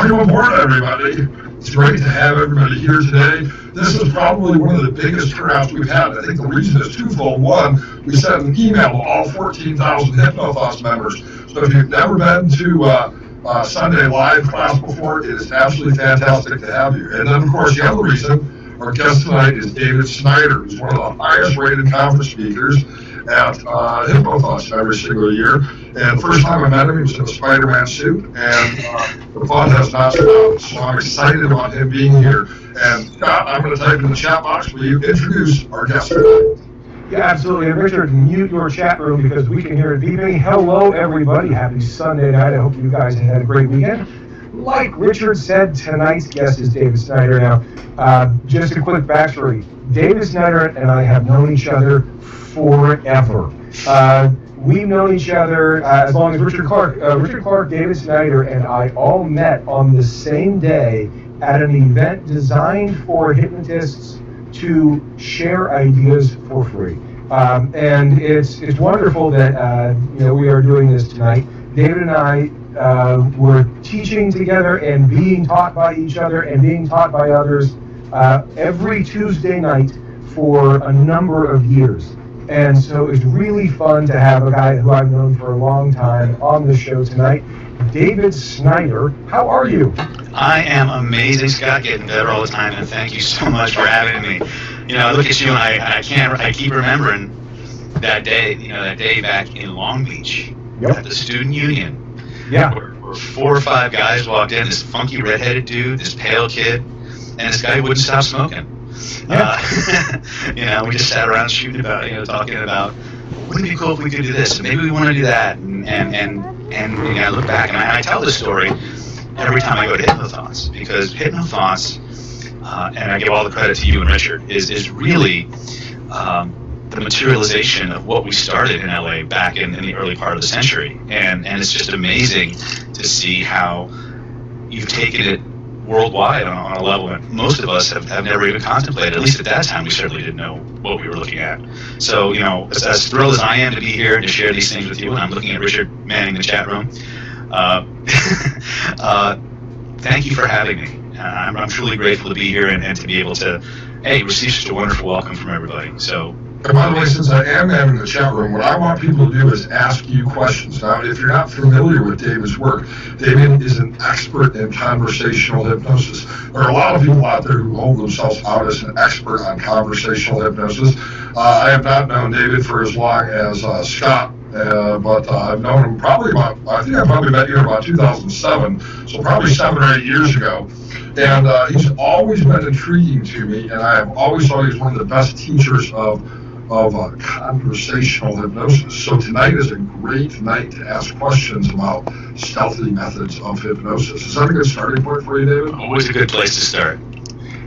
Welcome aboard, everybody. It's great to have everybody here today. This is probably one of the biggest turnouts we've had. I think the reason is twofold. One, we sent an email to all 14,000 HypnoThoughts members. So if you've never been to Sunday live class before, it is absolutely fantastic to have you. And then, of course, the other reason, our guest tonight is David Snyder, who's one of the highest rated conference speakers at HypnoThoughts every single year. And the first time I met him, he was in a Spider-Man suit, and the fun has not stopped. So I'm excited about him being here. And Scott, I'm going to type in the chat box. Will you introduce our guest tonight? Yeah, absolutely. And Richard, mute your chat room because we can hear it beeping. Hello, everybody. Happy Sunday night. I hope you guys had a great weekend. Like Richard said, tonight's guest is David Snyder. Now, just a quick backstory. David Snyder and I have known each other forever. We've known each other as long as Richard Clark, David Snyder, and I all met on the same day at an event designed for hypnotists to share ideas for free. And it's wonderful that we are doing this tonight. David and I were teaching together and being taught by each other and being taught by others every Tuesday night for a number of years. And so it's really fun to have a guy who I've known for a long time on the show tonight. David Snyder, how are you? I am amazing, Scott, getting better all the time, and thank you so much for having me. I look at you and I keep remembering that day back in Long Beach at the Student Union. Yeah. Where 4 or 5 guys walked in, this funky redheaded dude, this pale kid, and this guy who wouldn't stop smoking. Yeah. We just sat around shooting about, talking about, wouldn't it be cool if we could do this? And maybe we want to do that. And I look back and I tell this story every time I go to HypnoThoughts, because HypnoThoughts, and I give all the credit to you and Richard, is really the materialization of what we started in LA back in the early part of the century. And it's just amazing to see how you've taken it worldwide on a level that most of us have never even contemplated. At least at that time, we certainly didn't know what we were looking at. So, as thrilled as I am to be here and to share these things with you, and I'm looking at Richard manning the chat room, thank you for having me. I'm truly grateful to be here and to be able to, receive such a wonderful welcome from everybody. So. And by the way, since I am in the chat room, what I want people to do is ask you questions. Now, if you're not familiar with David's work, David is an expert in conversational hypnosis. There are a lot of people out there who hold themselves out as an expert on conversational hypnosis. I have not known David for as long as Scott, but I've known him I think I probably met you in about 2007, so probably 7 or 8 years ago. And he's always been intriguing to me, and I have always thought he's one of the best teachers of conversational hypnosis. So tonight is a great night to ask questions about stealthy methods of hypnosis. Is that a good starting point for you, David? Always a good place to start.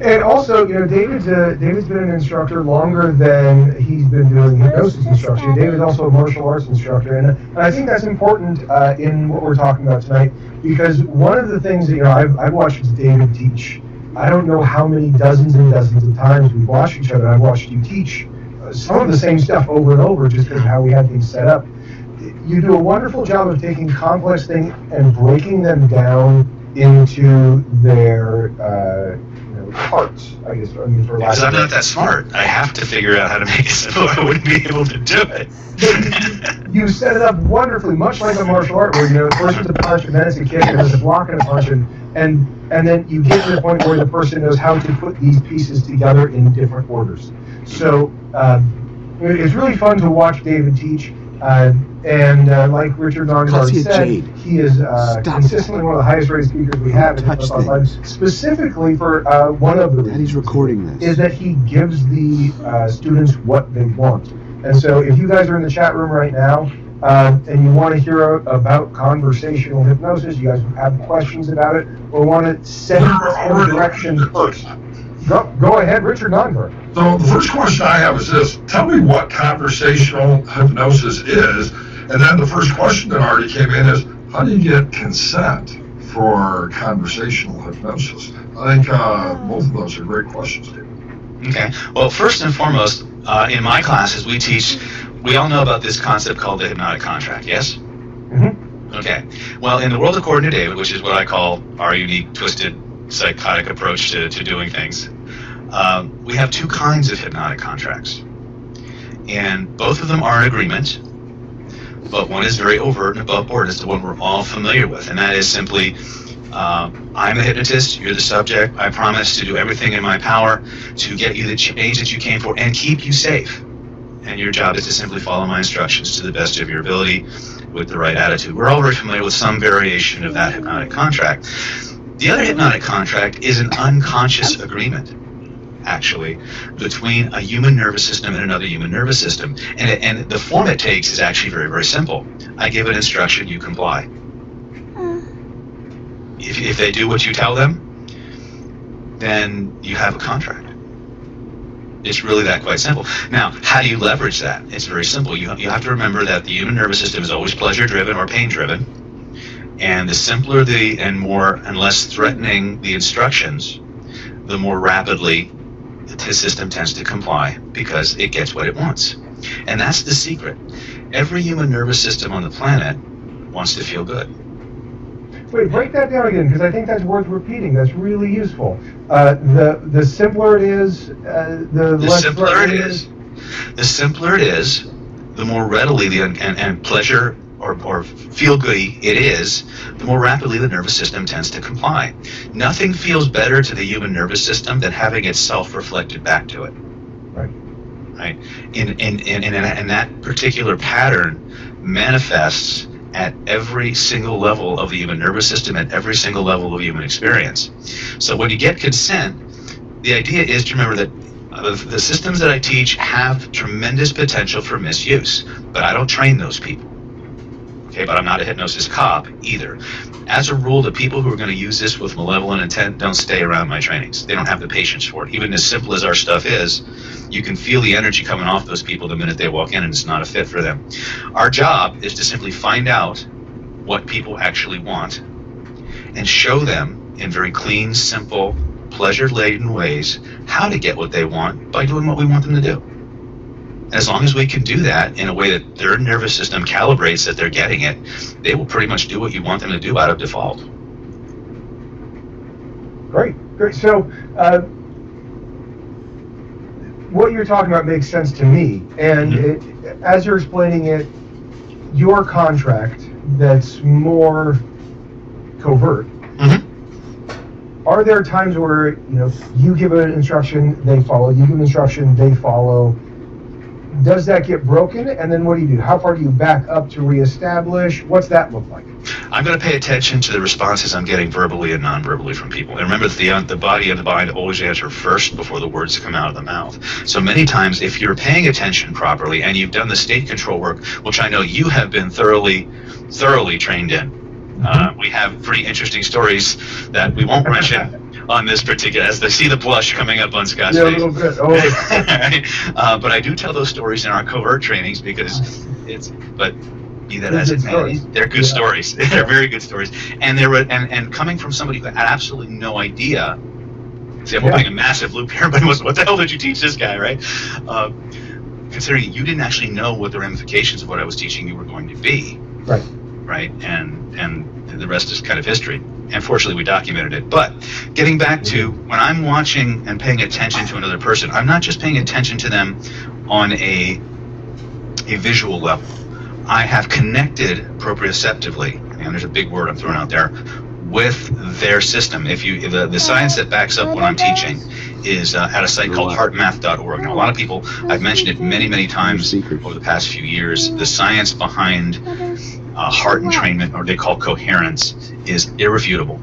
And also, David's been an instructor longer than he's been doing hypnosis instruction. David's also a martial arts instructor, and I think that's important in what we're talking about tonight, because one of the things that I've watched David teach. I don't know how many dozens and dozens of times we've watched each other. I've watched you teach some of the same stuff over and over, just because of how we had things set up. You do a wonderful job of taking complex things and breaking them down into their parts, I guess. For because I'm not that smart. I have to figure out how to make it so I wouldn't be able to do it. You set it up wonderfully, much like a martial art, where first it's a punch, and then it's a kick, and there's a block and a punch, and then you get to the point where the person knows how to put these pieces together in different orders. So it's really fun to watch David teach, and like Richard Narn's already said, he is consistently one of the highest rated speakers we have in HypnoThoughts. Specifically for one of the reasons he's recording this is that he gives the students what they want. And so if you guys are in the chat room right now and you want to hear about conversational hypnosis, you guys have questions about it, or want to send us in a direction first, go ahead, Richard Nonberg. So the first question I have is this: tell me what conversational hypnosis is, and then the first question that already came in is, how do you get consent for conversational hypnosis? I think both of those are great questions, David. Okay. Well, first and foremost, in my classes we all know about this concept called the hypnotic contract, yes? Mm-hmm. Okay. Well, in the world according to David, which is what I call our unique, twisted, psychotic approach to doing things, we have two kinds of hypnotic contracts. And both of them are an agreement, but one is very overt and above board. It's the one we're all familiar with, and that is simply, I'm the hypnotist, you're the subject, I promise to do everything in my power to get you the change that you came for and keep you safe. And your job is to simply follow my instructions to the best of your ability with the right attitude. We're all very familiar with some variation of that hypnotic contract. The other hypnotic contract is an unconscious agreement, actually, between a human nervous system and another human nervous system. And the form it takes is actually very, very simple. I give an instruction, you comply. If they do what you tell them, then you have a contract. It's really that quite simple. Now, how do you leverage that? It's very simple. You have to remember that the human nervous system is always pleasure-driven or pain-driven. And the simpler and less threatening the instructions, the more rapidly the system tends to comply because it gets what it wants. And that's the secret. Every human nervous system on the planet wants to feel good. Wait, break that down again, because I think that's worth repeating. That's really useful. The simpler it is, the less simpler it is. The simpler it is, the more readily and pleasure or feel-goody it is, the more rapidly the nervous system tends to comply. Nothing feels better to the human nervous system than having itself reflected back to it. Right? And that particular pattern manifests at every single level of the human nervous system, at every single level of human experience. So when you get consent, the idea is to remember that the systems that I teach have tremendous potential for misuse, but I don't train those people. Okay, but I'm not a hypnosis cop either. As a rule, the people who are going to use this with malevolent intent don't stay around my trainings. They don't have the patience for it. Even as simple as our stuff is, you can feel the energy coming off those people the minute they walk in, and it's not a fit for them. Our job is to simply find out what people actually want and show them in very clean, simple, pleasure-laden ways how to get what they want by doing what we want them to do. As long as we can do that in a way that their nervous system calibrates that they're getting it, they will pretty much do what you want them to do out of default. Great. So, what you're talking about makes sense to me. And as you're explaining it, your contract that's more covert, are there times where you give an instruction, they follow, you give an instruction, they follow? Does that get broken, and then what do? How far do you back up to reestablish? What's that look like? I'm going to pay attention to the responses I'm getting verbally and non-verbally from people. And remember that the body and the mind always answer first before the words come out of the mouth. So many times, if you're paying attention properly and you've done the state control work, which I know you have been thoroughly trained in, we have pretty interesting stories that we won't mention on this particular, as they see the blush coming up on Scott's face. A little bit. Oh. But I do tell those stories in our covert trainings because but be that as it may, they're good stories. They're very good stories. And and coming from somebody who had absolutely no idea. See, I'm opening a massive loop here, but what the hell did you teach this guy, right? Considering you didn't actually know what the ramifications of what I was teaching you were going to be. Right? And the rest is kind of history. Unfortunately, we documented it. But getting back to when I'm watching and paying attention to another person, I'm not just paying attention to them on a visual level. I have connected proprioceptively, and there's a big word I'm throwing out there, with their system. The science that backs up what I'm teaching is at a site called heartmath.org. Now, a lot of people, I've mentioned it many, many times over the past few years, the science behind heart entrainment, or they call coherence, is irrefutable.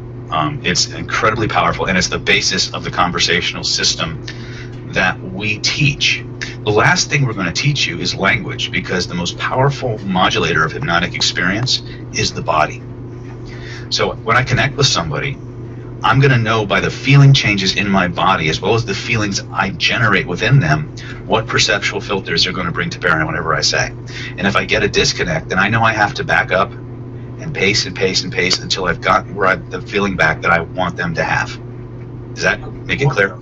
It's incredibly powerful, and it's the basis of the conversational system that we teach. The last thing we're going to teach you is language, because the most powerful modulator of hypnotic experience is the body. So when I connect with somebody, I'm going to know by the feeling changes in my body, as well as the feelings I generate within them, what perceptual filters they're going to bring to bear on whatever I say. And if I get a disconnect, then I know I have to back up and pace and pace and pace until I've got the feeling back that I want them to have. Does that make it clear?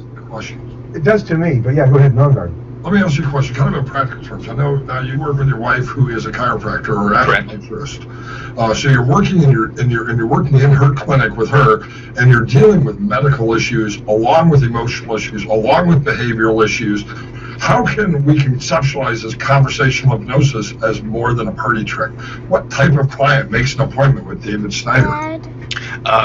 It does to me, but yeah, go ahead, Vanguard. Let me ask you a question, kind of in practical terms. I know now you work with your wife, who is a chiropractor or acupuncturist. So you're working you're working in her clinic with her, and you're dealing with medical issues, along with emotional issues, along with behavioral issues. How can we conceptualize this conversational hypnosis as more than a party trick? What type of client makes an appointment with David Snyder?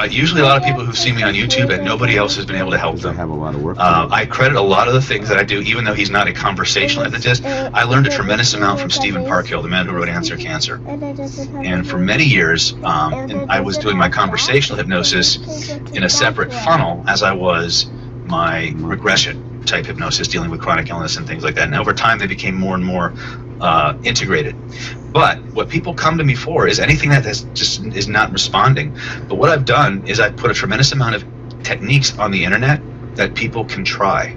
Usually a lot of people who've seen me on YouTube, and nobody else has been able to help them. I have a lot of work. I credit a lot of the things that I do, even though he's not a conversational hypnotist. I learned a tremendous amount from Stephen Parkhill, the man who wrote Answer Cancer. And for many years, I was doing my conversational hypnosis in a separate funnel as I was my regression type hypnosis, dealing with chronic illness and things like that. And over time, they became more and more integrated. But what people come to me for is anything that just is not responding. But what I've done is I've put a tremendous amount of techniques on the internet that people can try.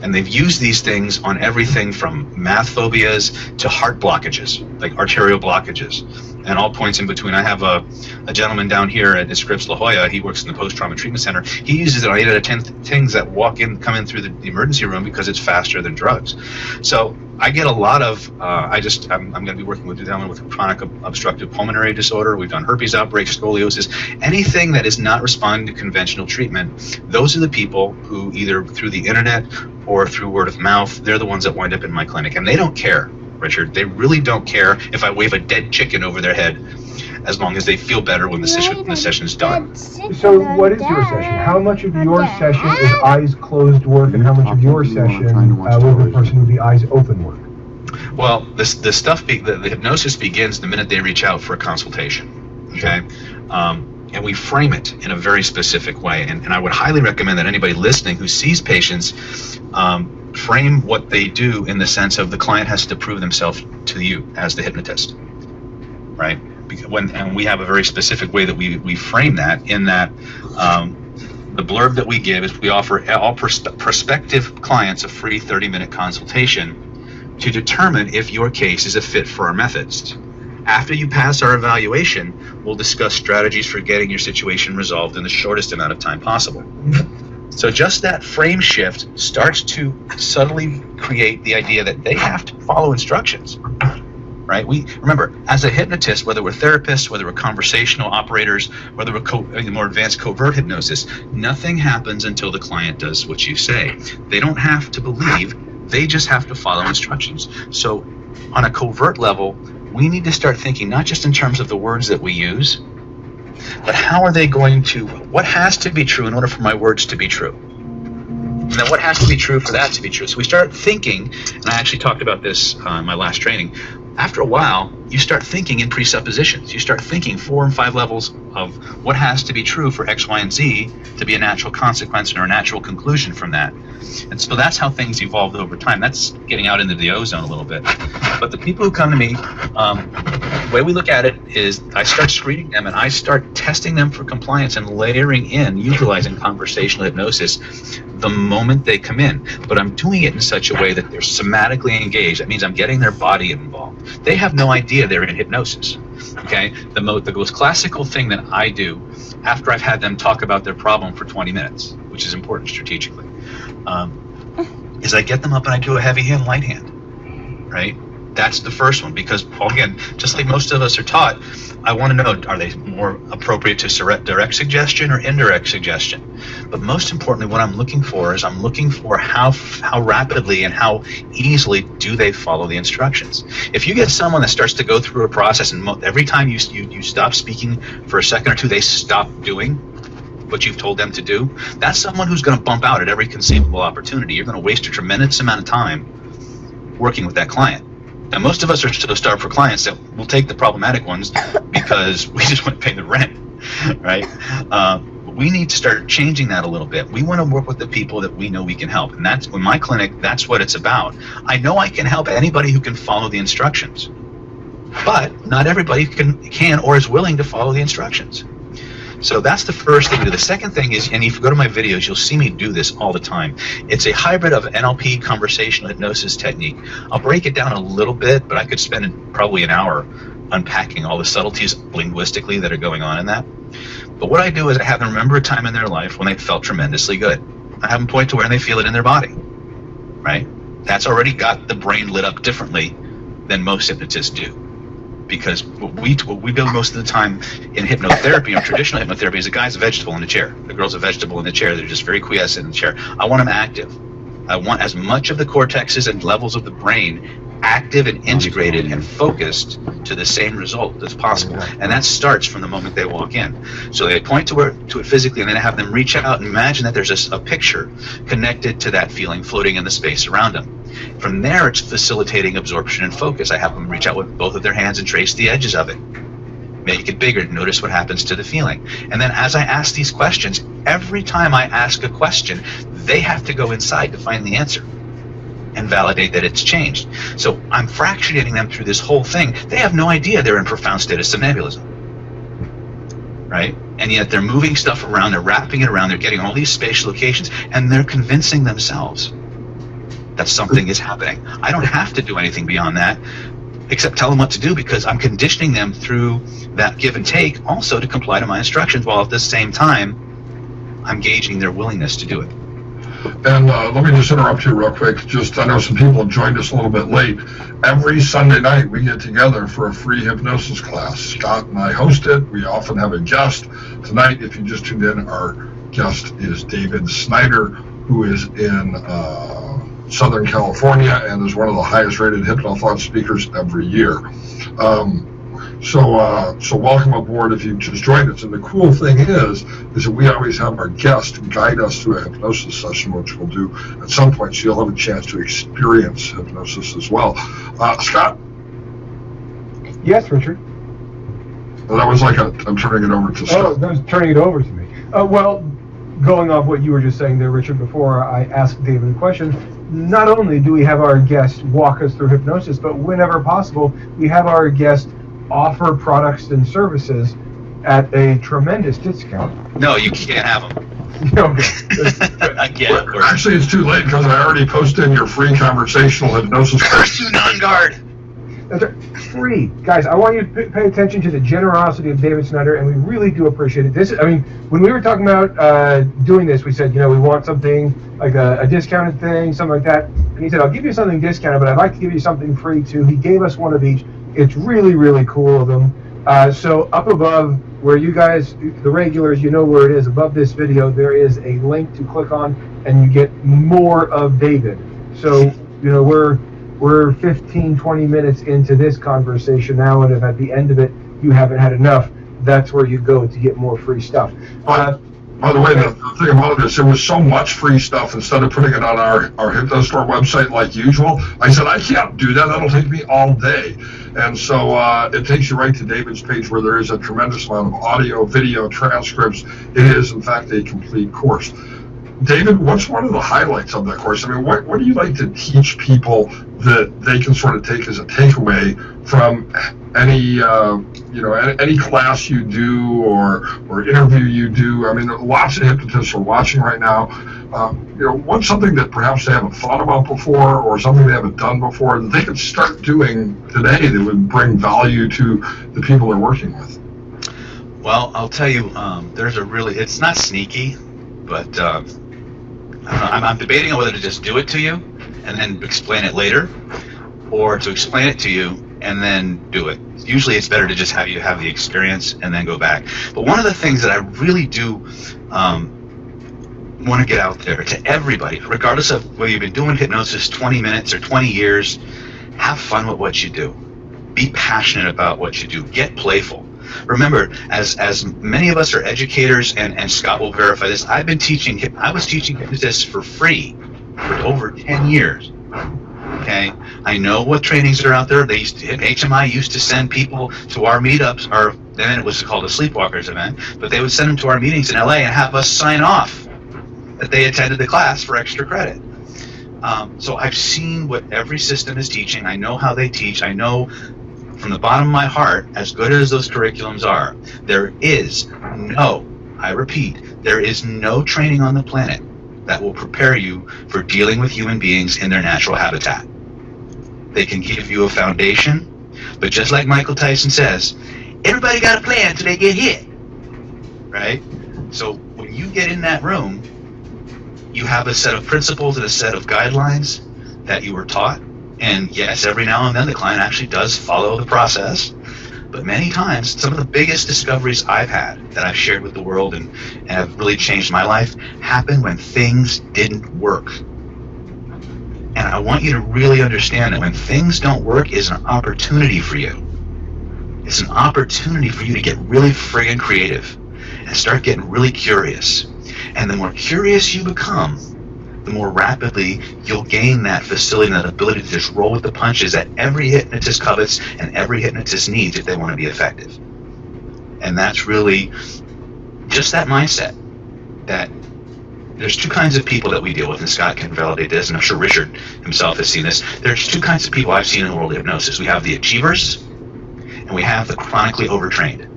And they've used these things on everything from math phobias to heart blockages, like arterial blockages, and all points in between. I have a gentleman down here at Scripps La Jolla. He works in the post-trauma treatment center. He uses it on 8 out of 10 things that come in through the emergency room because it's faster than drugs. So I get a lot of, I'm going to be working with a gentleman with chronic obstructive pulmonary disorder. We've done herpes outbreaks, scoliosis, anything that is not responding to conventional treatment. Those are the people who either through the internet or through word of mouth, they're the ones that wind up in my clinic. And they don't care, Richard. They really don't care if I wave a dead chicken over their head, as long as they feel better when the session's done. So what is your session? How much of your session is eyes closed work, and how much of your session will the person with the eyes open work? Well, the hypnosis begins the minute they reach out for a consultation, okay? And we frame it in a very specific way. And I would highly recommend that anybody listening who sees patients frame what they do in the sense of the client has to prove themselves to you as the hypnotist, right? And we have a very specific way that we frame that, in that the blurb that we give is we offer all prospective clients a free 30-minute consultation to determine if your case is a fit for our methods. After you pass our evaluation, we'll discuss strategies for getting your situation resolved in the shortest amount of time possible. So just that frame shift starts to subtly create the idea that they have to follow instructions, right? We remember, as a hypnotist, whether we're therapists, whether we're conversational operators, whether we're more advanced covert hypnosis, nothing happens until the client does what you say. They don't have to believe, they just have to follow instructions. So on a covert level, we need to start thinking not just in terms of the words that we use, but how are they going to, what has to be true in order for my words to be true? And then what has to be true for that to be true? So we start thinking, and I actually talked about this in my last training, after a while, you start thinking in presuppositions. You start thinking 4 and 5 levels of what has to be true for X, Y, and Z to be a natural consequence or a natural conclusion from that. And so that's how things evolved over time. That's getting out into the ozone a little bit. But the people who come to me, the way we look at it is I start screening them and I start testing them for compliance and layering in, utilizing conversational hypnosis the moment they come in. But I'm doing it in such a way that they're somatically engaged. That means I'm getting their body involved. They have no idea they're in hypnosis. Okay? The most classical thing that I do after I've had them talk about their problem for 20 minutes, which is important strategically, is I get them up and I do a heavy hand, light hand, right? That's the first one, because again, just like most of us are taught, I want to know, are they more appropriate to direct suggestion or indirect suggestion? But most importantly, what I'm looking for is how rapidly and how easily do they follow the instructions. If you get someone that starts to go through a process and every time you stop speaking for a second or two, they stop doing what you've told them to do, that's someone who's going to bump out at every conceivable opportunity. You're going to waste a tremendous amount of time working with that client. Now, most of us are so starved for clients that we'll take the problematic ones because we just want to pay the rent, right? We need to start changing that a little bit. We want to work with the people that we know we can help. And that's, in my clinic, that's what it's about. I know I can help anybody who can follow the instructions, but not everybody can or is willing to follow the instructions. So that's the first thing we do. The second thing is, and if you go to my videos, you'll see me do this all the time. It's a hybrid of NLP, conversational hypnosis technique. I'll break it down a little bit, but I could spend probably an hour unpacking all the subtleties linguistically that are going on in that. But what I do is I have them remember a time in their life when they felt tremendously good. I have them point to where they feel it in their body, right? That's already got the brain lit up differently than most hypnotists do. Because what we do most of the time in hypnotherapy, or traditional hypnotherapy, is a guy's a vegetable in a chair. The girl's a vegetable in the chair. They're just very quiescent in the chair. I want them active. I want as much of the cortexes and levels of the brain active and integrated and focused to the same result as possible. And that starts from the moment they walk in. So they point to it physically, and then I have them reach out and imagine that there's a picture connected to that feeling floating in the space around them. From there, it's facilitating absorption and focus. I have them reach out with both of their hands and trace the edges of it. Make it bigger. Notice what happens to the feeling. And then as I ask these questions, every time I ask a question, they have to go inside to find the answer and validate that it's changed. So I'm fractionating them through this whole thing. They have no idea they're in profound state of somnambulism, right? And yet they're moving stuff around, they're wrapping it around, they're getting all these spatial locations, and they're convincing themselves that something is happening. I don't have to do anything beyond that, except tell them what to do, because I'm conditioning them through that give and take also to comply to my instructions, while at the same time I'm gauging their willingness to do it. And let me just interrupt you real quick. I know some people have joined us a little bit late. Every Sunday night we get together for a free hypnosis class. Scott and I host it. We often have a guest. Tonight, if you just tuned in, our guest is David Snyder, who is in Southern California and is one of the highest rated hypnothought speakers every year. So welcome aboard if you just joined us. And the cool thing is that we always have our guests guide us through a hypnosis session, which we'll do at some point, so you'll have a chance to experience hypnosis as well. Scott? Yes, Richard? Well, that was like I'm turning it over to Scott. Oh, that was turning it over to me. Well, going off what you were just saying there, Richard, before I asked David a question, not only do we have our guests walk us through hypnosis, but whenever possible, we have our guests offer products and services at a tremendous discount. No, you can't have them. Okay. Again. Well, actually, it's too late because I already posted in your free conversational hypnosis course. Do non guard. That's free. Guys, I want you to pay attention to the generosity of David Snyder, and we really do appreciate it. When we were talking about doing this, we said, we want something like a discounted thing, something like that. And he said, I'll give you something discounted, but I'd like to give you something free too. He gave us one of each. It's really, really cool of them. So up above where you guys, the regulars, you know where it is. Above this video, there is a link to click on, and you get more of David. So, we're 15, 20 minutes into this conversation now, and if at the end of it you haven't had enough, that's where you go to get more free stuff. By the way, the thing about it is there was so much free stuff. Instead of putting it on our HypnoStore website like usual, I said, I can't do that. That'll take me all day. And so it takes you right to David's page, where there is a tremendous amount of audio, video, transcripts. It is, in fact, a complete course. David, what's one of the highlights of that course? What do you like to teach people that they can sort of take as a takeaway from any class you do or interview you do? Lots of hypnotists are watching right now. What's something that perhaps they haven't thought about before, or something they haven't done before, that they could start doing today that would bring value to the people they're working with? Well, I'll tell you, it's not sneaky, but I'm debating on whether to just do it to you and then explain it later, or to explain it to you and then do it. Usually it's better to just have you have the experience and then go back. But one of the things that I really do want to get out there to everybody, regardless of whether you've been doing hypnosis 20 minutes or 20 years, have fun with what you do. Be passionate about what you do. Get playful. Remember, as many of us are educators, and Scott will verify this, I was teaching hypnotists for free for over 10 years. Okay, I know what trainings are out there. HMI used to send people to our meetups, or then it was called a sleepwalkers event, but they would send them to our meetings in LA and have us sign off that they attended the class for extra credit. So I've seen what every system is teaching. I know how they teach. I know from the bottom of my heart, as good as those curriculums are, there is no training on the planet that will prepare you for dealing with human beings in their natural habitat. They can give you a foundation, but just like Michael Tyson says, everybody got a plan till they get hit, right? So when you get in that room, you have a set of principles and a set of guidelines that you were taught. And yes, every now and then the client actually does follow the process. But many times, some of the biggest discoveries I've had that I've shared with the world and have really changed my life happen when things didn't work. And I want you to really understand that when things don't work is an opportunity for you. It's an opportunity for you to get really friggin' creative and start getting really curious. And the more curious you become, the more rapidly you'll gain that facility and that ability to just roll with the punches that every hypnotist covets and every hypnotist needs if they want to be effective. And that's really just that mindset that there's two kinds of people that we deal with, and Scott can validate this, and I'm sure Richard himself has seen this. There's two kinds of people I've seen in the world of hypnosis. We have the achievers, and we have the chronically overtrained.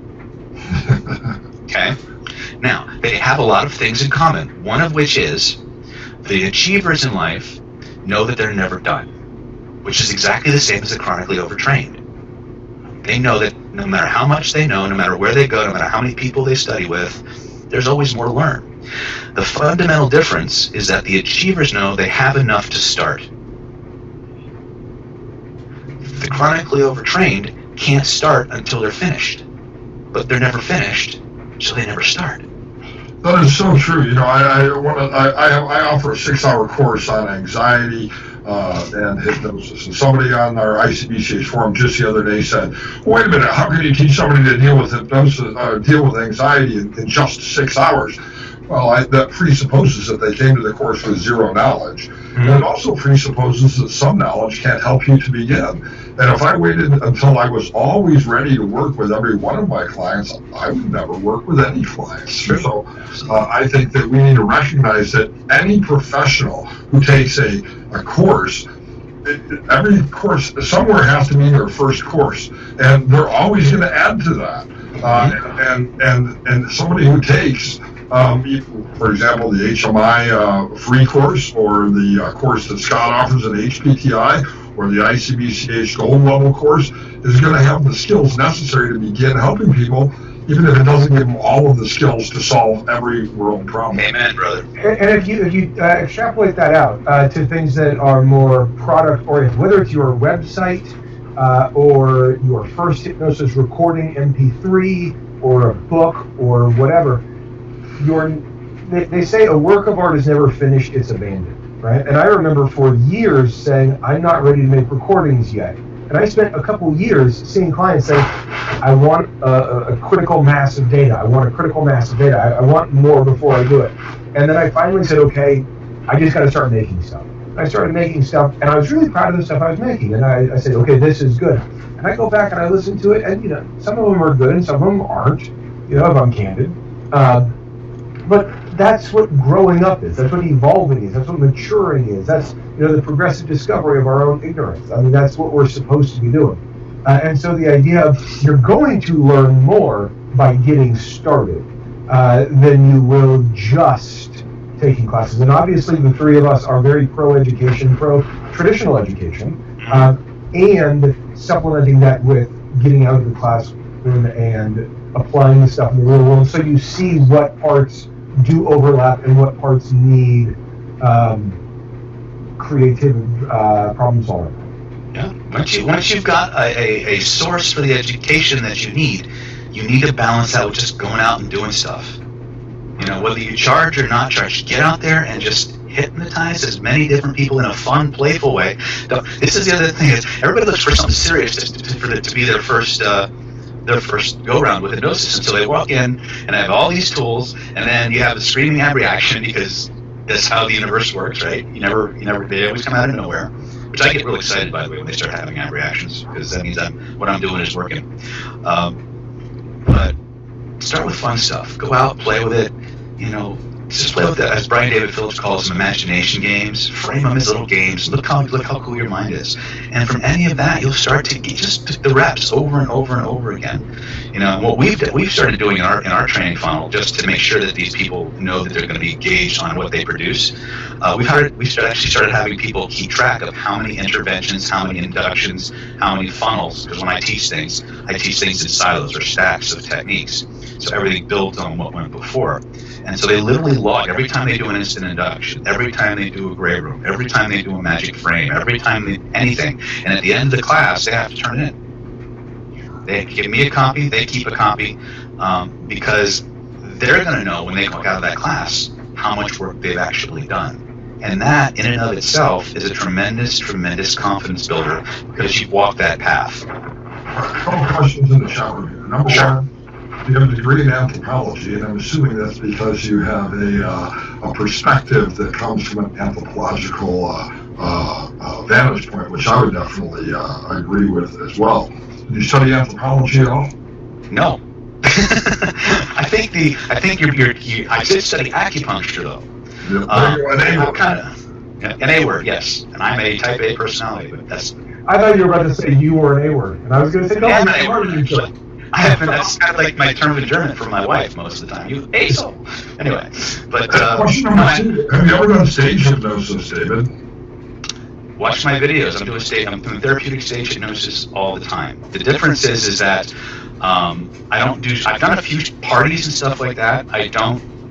Okay? Now, they have a lot of things in common, one of which is the achievers in life know that they're never done, which is exactly the same as the chronically overtrained. They know that no matter how much they know, no matter where they go, no matter how many people they study with, there's always more to learn. The fundamental difference is that the achievers know they have enough to start. The chronically overtrained can't start until they're finished, but they're never finished, so they never start. That is so true. You know, I offer a 6-hour course on anxiety and hypnosis. And somebody on our ICBCH forum just the other day said, "Wait a minute, how can you teach somebody to deal with hypnosis, deal with anxiety in just 6 hours?" Well, that presupposes that they came to the course with zero knowledge. Mm-hmm. And it also presupposes that some knowledge can't help you to begin. And if I waited until I was always ready to work with every one of my clients, I would never work with any clients. Sure. So I think that we need to recognize that any professional who takes a course, every course somewhere has to be their first course, and they're always going to add to that. And somebody who takes, for example, the HMI free course, or the course that Scott offers at HPTI, or the ICBCH Gold Level course, is going to have the skills necessary to begin helping people, even if it doesn't give them all of the skills to solve every world problem. Amen, brother. And if you extrapolate that out to things that are more product-oriented, whether it's your website or your first hypnosis recording MP3 or a book or whatever, they say a work of art is never finished, it's abandoned. Right? And I remember for years saying, I'm not ready to make recordings yet. And I spent a couple years seeing clients say, I want a critical mass of data. I want a critical mass of data. I want more before I do it. And then I finally said, okay, I just got to start making stuff. And I started making stuff, and I was really proud of the stuff I was making. And I said, okay, this is good. And I go back and I listen to it, and some of them are good and some of them aren't, if I'm candid. But that's what growing up is. That's what evolving is. That's what maturing is. That's the progressive discovery of our own ignorance. I mean, that's what we're supposed to be doing. And so the idea of you're going to learn more by getting started than you will just taking classes. And obviously, the three of us are very pro-education, pro-traditional education, and supplementing that with getting out of the classroom and applying the stuff in the real world, so you see what parts do overlap and what parts need creative problem solving. Yeah. Once you've got a source for the education that you need to balance that with just going out and doing stuff. Whether you charge or not charge, get out there and just hypnotize as many different people in a fun, playful way. This is the other thing: is everybody looks for something serious to be their first go-round with hypnosis until they walk in and have all these tools, and then you have a screaming ab reaction, because that's how the universe works, right? They always come out of nowhere, which I get really excited, by the way, when they start having ab reactions, because that means what I'm doing is working. But start with fun stuff. Go out, play with it. Just play with it, as Brian David Phillips calls them, imagination games. Frame them as little games. Look how cool your mind is. And from any of that, you'll start to get just the reps over and over and over again. What we've started doing in our training funnel, just to make sure that these people know that they're going to be engaged on what they produce. We've actually started having people keep track of how many interventions, how many inductions, how many funnels. Because when I teach things in silos or stacks of techniques. So everything builds on what went before. And so they literally log every time they do an instant induction, every time they do a gray room, every time they do a magic frame, every time they anything. And at the end of the class, they have to turn it in. They give me a copy, they keep a copy, because they're going to know when they walk out of that class how much work they've actually done. And that, in and of itself, is a tremendous, tremendous confidence builder because you've walked that path. A couple of questions in the chat room here. Number one, you have a degree in anthropology, and I'm assuming that's because you have a perspective that comes from an anthropological vantage point, which I would definitely agree with as well. Did you study anthropology at all? No. I think I did study acupuncture though. An A word, yes. And I'm a type A personality, but that's. I thought you were about to say you were an A word, and I was going to say no. I'm an A word. That's kind of like my term of endearment for my wife most of the time. You asshole. Anyway, but question number two: have you ever done stage hypnosis, David? Watch my videos. I'm doing therapeutic stage hypnosis all the time. The difference is that I've done a few parties and stuff like that.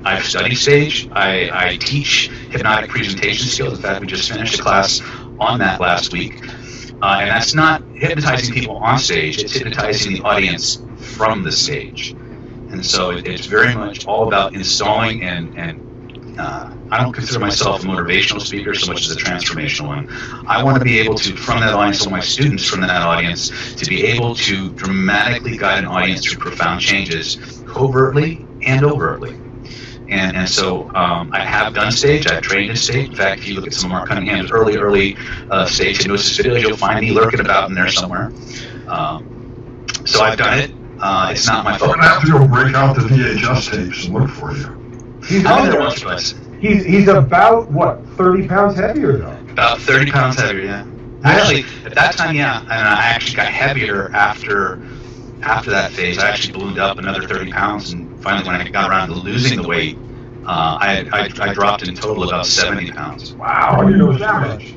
I've studied stage. I teach hypnotic presentation skills. In fact, we just finished a class on that last week. And that's not hypnotizing people on stage. It's hypnotizing the audience from the stage. And so it's very much all about installing and I don't consider myself a motivational speaker so much as a transformational one. I want to be able to, from that audience, or my students from that audience, to be able to dramatically guide an audience through profound changes, covertly and overtly. And so I have done stage. I've trained in stage. In fact, if you look at some of Mark Cunningham's early stage hypnosis videos, you'll find me lurking about in there somewhere. So I've done it. It's not my fault. I'm going to have to go break out the VHS tapes and look for you. He's about, what, 30 pounds heavier, though? About 30 pounds heavier, yeah. Actually, at that time, yeah. And I actually got heavier after that phase. I actually ballooned up another 30 pounds, and finally, when I got around to losing the weight, I dropped in total about 70 pounds. Wow, how do you lose that much?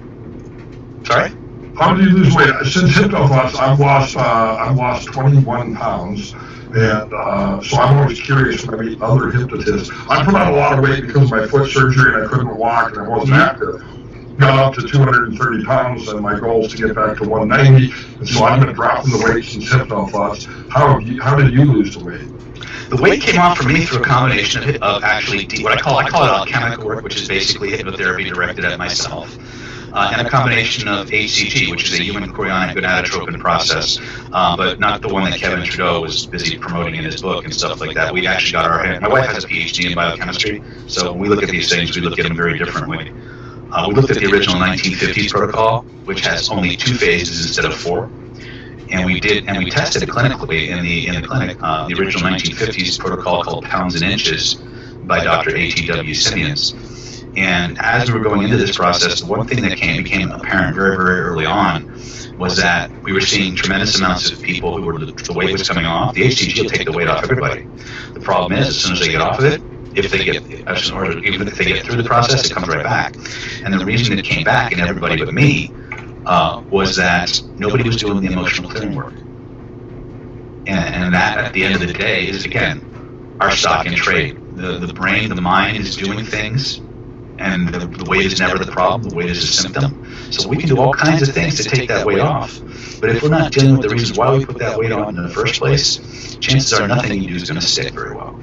Sorry? How do you lose weight? Since HypnoFoss, I've lost 21 pounds. And so I'm always curious when I meet other hypnotists. I put on a lot of weight because of my foot surgery and I couldn't walk and I wasn't active. Got up to 230 pounds and my goal is to get back to 190. And so I've been dropping the weight since HypnoFoss. How did you lose the weight? The weight came on for me through a combination of actually what I call it alchemical work, which is basically hypnotherapy directed at myself. And a combination of HCG, which is a human chorionic gonadotropin process, but not the one that Kevin Trudeau was busy promoting in his book and stuff like that. We actually got my wife has a PhD in biochemistry, so when we look at these things, we look at them very differently. We looked at the original 1950s protocol, which has only 2 phases instead of 4. And we tested it clinically in the clinic, the original 1950s protocol called Pounds and Inches by Dr. A.T.W. Simeons. And as we were going into this process, the one thing that became apparent very, very early on was that we were seeing tremendous amounts of people who were the weight was coming off. The HCG will take the weight off everybody. The problem is, as soon as they get off of it, even if they get through the process, it comes right back. And the reason it came back in everybody but me was that nobody was doing the emotional clearing work. And that, at the end of the day, is, again, our stock in trade. The brain, the mind is doing things, and the weight is never the problem, the weight is a symptom. So we can do all kinds of things to take that weight off. But if we're not dealing with the reasons why we put that weight on in the first place, chances are nothing you do is going to stick very well.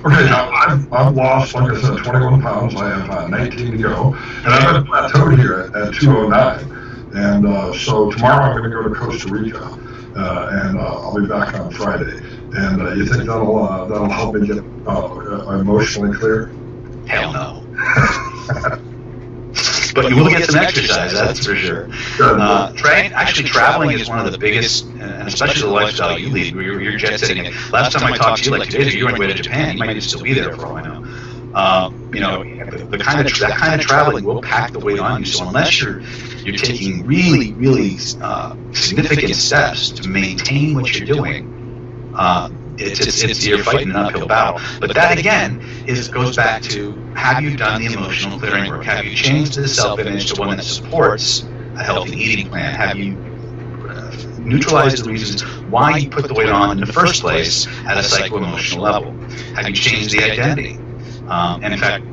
Okay, now I've lost, like I said, 21 pounds. I have 19 to go. And I'm at plateaued here at 209. And so tomorrow I'm going to go to Costa Rica. And I'll be back on Friday. And you think that'll help me get emotionally clear? Hell no. But you will get some exercise, that's for sure. Traveling is one of the biggest, and especially the lifestyle you lead, where you're jet setting it. Last time I talked to you, like today, if you're on your way to Japan, you might still be there for all I know. That kind of traveling will pack the weight on you. So unless you're taking really, really significant steps to maintain what you're doing, you're fighting an uphill battle. But that again goes back to, have you done the emotional clearing work? Have you changed the self-image to one that supports a healthy eating plan? Have you neutralized the reasons why you put the weight on in the first place at a psycho-emotional level? Have you changed the identity? And in fact,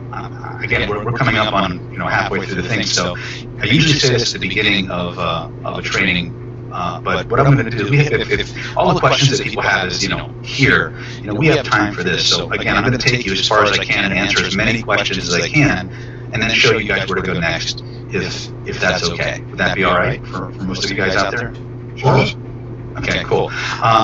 again, we're coming up on halfway through the thing. So I usually say this at the beginning of a training. But what I'm going to do, if all the questions that people have is, here, we have time for this. So again, I'm going to take you as far as I can and answer as many questions as I can, and then show you guys where to go next, if that's okay. Would that be all right for most of you guys out there? Sure. Okay, cool.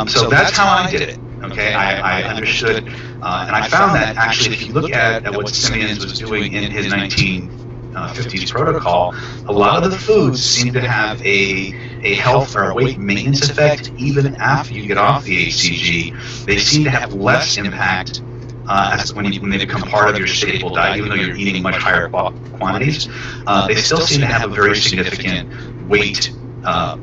So that's how I did it. Okay, I understood, and I found that actually, if you look at what Simeons was doing in his 1950s protocol, a lot of the foods seem to have a health or a weight maintenance effect even after you get off the HCG. They seem to have less impact when they become part of your staple diet, even though you're eating much higher quantities. They still seem to have a very significant weight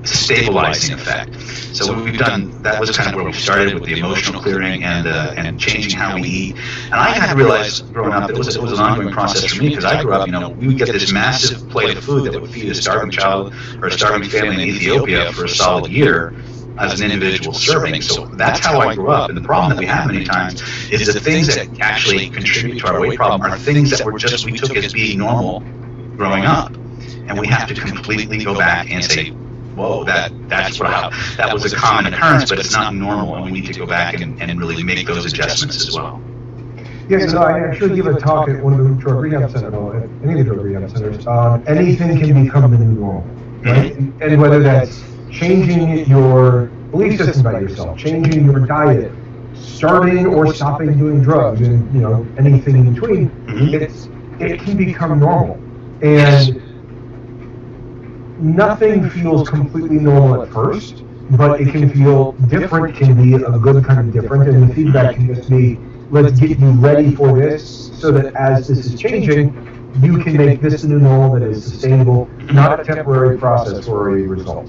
stabilizing effect. So what we've done, that was kind of where we started with the emotional clearing and changing how we eat. And I had to realize growing up that it was an ongoing process for me, because I grew up, we would get this massive plate of food that would feed a starving child or a starving family in Ethiopia for a solid year as an individual serving. So that's how I grew up. And the problem that we have many times is the things that actually contribute to our weight problem are things that we took as being normal growing up. And we have to completely go back and say, whoa, that was a common occurrence, but it's not normal, and we need to go back and really make those adjustments as well. Yeah, so I actually give a talk at one of the drug rehab centers, any of the drug rehab centers, anything can become the new normal, right? And whether that's changing your belief system about yourself, changing your diet, starting or stopping doing drugs, and anything in between, it can become normal. And nothing feels completely normal at first, but it can feel different, can be a good kind of different, and the feedback can just be, let's get you ready for this, so that as this is changing, you can make this a new normal that is sustainable, not a temporary process or a result.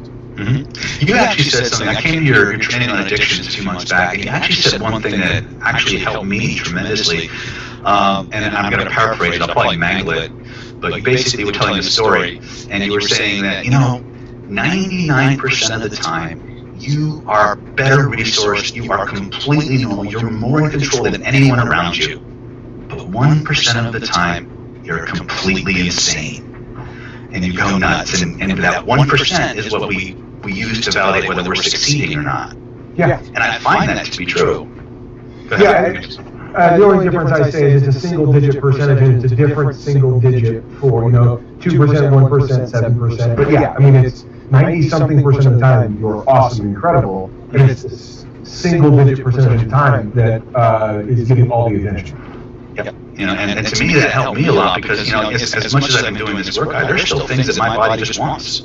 You actually said something. I came to your training on addictions 2 months back, and you actually said one thing that actually helped me tremendously, and I'm going to paraphrase it, I'll probably mangle it, but you basically were telling the story, and you were saying that, 99% of the time, you are better resourced, you are completely normal, you're more in control than anyone around you, but 1% of the time, you're completely insane, and you go nuts, and that 1% is what we use to validate whether we're succeeding or not. Yeah. And I find that to be true. The only difference I say is it's a single-digit percentage, and it's a different single-digit for 2%, 1%, 7%. But yeah, I mean, it's 90-something% of the time you're awesome, incredible, and it's a single-digit percentage of the time that is getting all the attention. Yep. And to me that helped me a lot, because as much as I've been doing this work, there's still things that my body just wants.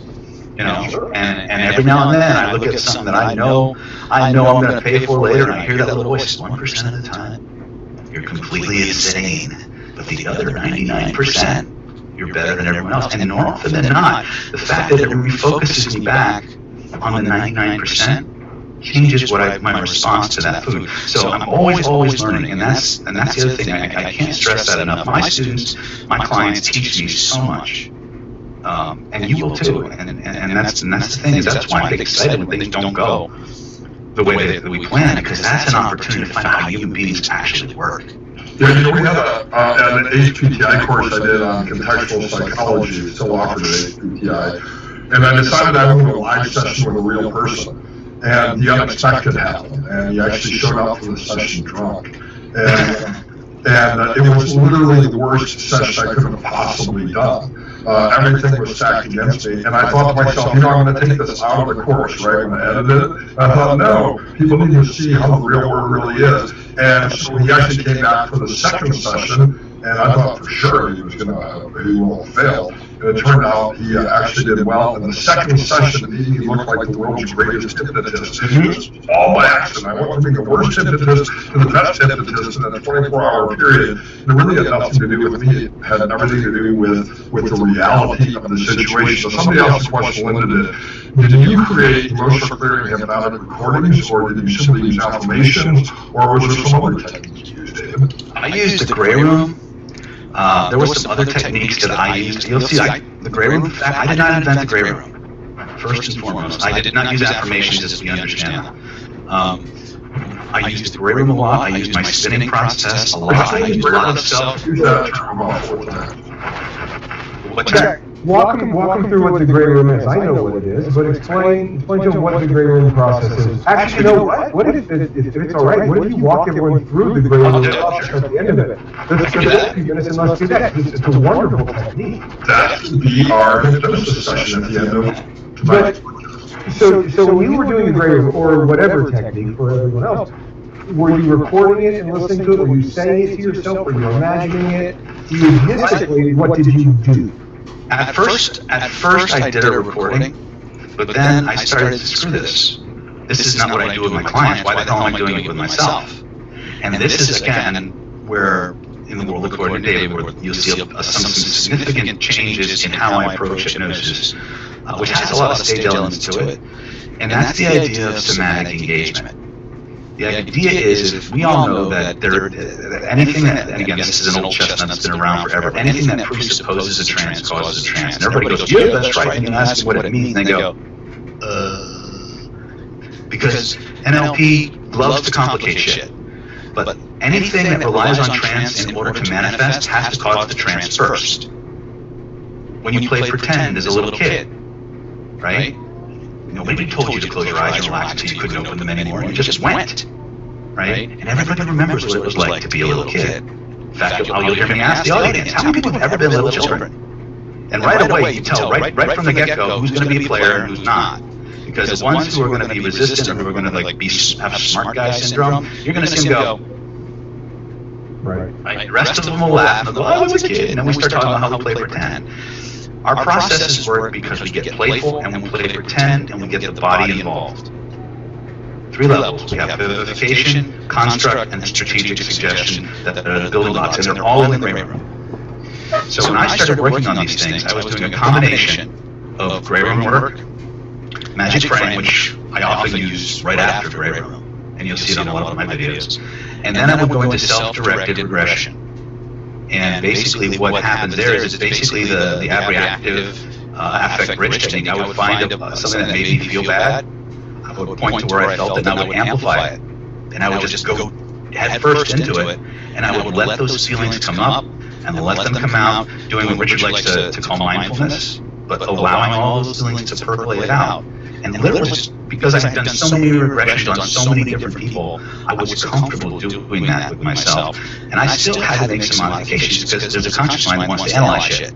And every now and then I look at something that I know I'm going to pay for later, and I hear that little voice. 1% of the time, you're completely insane, but the other 99%, you're better than everyone else. And more often than not, the fact that it refocuses me back on the 99% changes my response to that food. So I'm always learning, and that's the other thing. I can't stress that enough. My students, my clients teach me so much. And you will too, and that's the thing, is that's why I get excited when things don't go the way that we plan, because that's an opportunity to find out how human beings actually work. Yeah, we had an HPTI course I did on contextual psychology, still offered at HPTI, and I decided I would do a live session with a real person, and the unexpected happened, and he actually showed up for the session drunk, and it was literally the worst session I could have possibly done. Everything was stacked against me, and I thought to myself, I'm going to take this out of the course, right? I'm going to edit it. And I thought, no, people need to see how the real world really is. And so he actually came back for the second session, and I thought for sure he will fail. And it turned out he actually did well. In the second session, he looked like the world's greatest hypnotist. It was all by accident. I went from being the worst hypnotist to the best hypnotist in a 24-hour period. It really had nothing to do with me. It had everything to do with the reality of the situation. So somebody else questioned Linda did you create emotional clearing hypnotic recordings, or did you simply use affirmations, or was there some other techniques you used, David? I used the gray room. There were some other techniques that I used. You'll see, the gray room, in fact, I did not invent the gray room, first and foremost. I did not use affirmations, as we understand them. I use the gray room a lot. I use my spinning process a lot. I use a lot of self. Use that term awful that. What's that? Walk them through what the gray room is. I know what it is, but explain to them what the gray room process is. Actually, you know what? What if it's all right? What if you walk everyone through the gray room process at the end of it? Let's do that. Let's do that. It's a wonderful technique. That should be our hypnosis session at the end of tonight. So when you were doing the gray room or whatever technique for everyone else, were you recording it and listening to it? Were you saying it to yourself? Were you imagining it? Realistically, what did you do? At first I did a recording, but then I started to screw this. This is not what I do with my clients. Why the hell am I doing it with myself? And this is, again, where in the world according to David, where you'll see some significant changes in how I approach hypnosis, which has a lot of stage elements to it. And that's the idea of somatic engagement. The idea is, if we all know that anything that, and again, this is an old chestnut that's been around forever, anything that presupposes a trance causes a trance. And everybody goes, yeah, that's right. And you ask them what it means, and they go, because NLP loves to complicate shit. But anything that relies on trance in order to manifest has to cause the trance first. When you play pretend as a little kid, right? Nobody told you to close your eyes and relax until you couldn't open them anymore. You just went, right? And everybody remembers what it was like to be a little kid. In fact, you'll hear me ask the audience, how many people have ever been little children? And right away, you tell right from the get-go who's going to be a player and who's not. Because the ones who are going to be resistant or who are going to have smart guy syndrome, you're going to see them go, right? The rest of them will laugh and they'll go, oh, I was a kid. And then we start talking about how we play pretend. Our processes work because we get playful and we play pretend and we get the body involved. 3 levels. We have vivification, construct, and strategic suggestion that are the building blocks, and they're all in the gray room. So when I started working on these things, I was doing a combination of gray room work, magic frame, which I often use right after gray room, and you'll see it on a lot of my videos. And then I would go into self-directed regression. And basically what happens there is it's basically the abreactive affect-rich technique. I would find something that made me feel bad. I would point to where I felt it, and I would amplify it. And I would just go head first into it, and I would let those feelings come up and let them come out, doing what Richard likes to call mindfulness, but allowing all those feelings to percolate out. And literally, because I've done so many regressions on so many different people, I was comfortable doing that with myself. And I still had to make some modifications because there's a conscious mind that wants to analyze shit,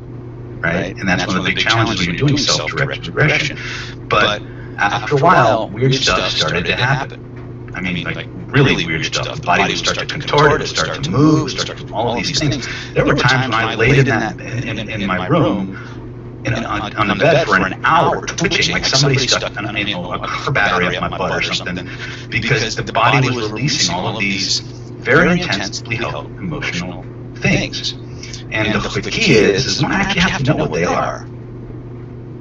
right? And that's one of the big challenges when you're doing self-directed regression. But after a while, weird stuff started to happen. I mean, like really weird stuff. The body would start to contort, it would start to move, start to all of these things. There were times when I laid in my room, on the bed for an hour, twitching like somebody stuck a car battery up my butt or something, because the body was releasing all of these very intensely held emotional things. And the key is we actually have to know what they are.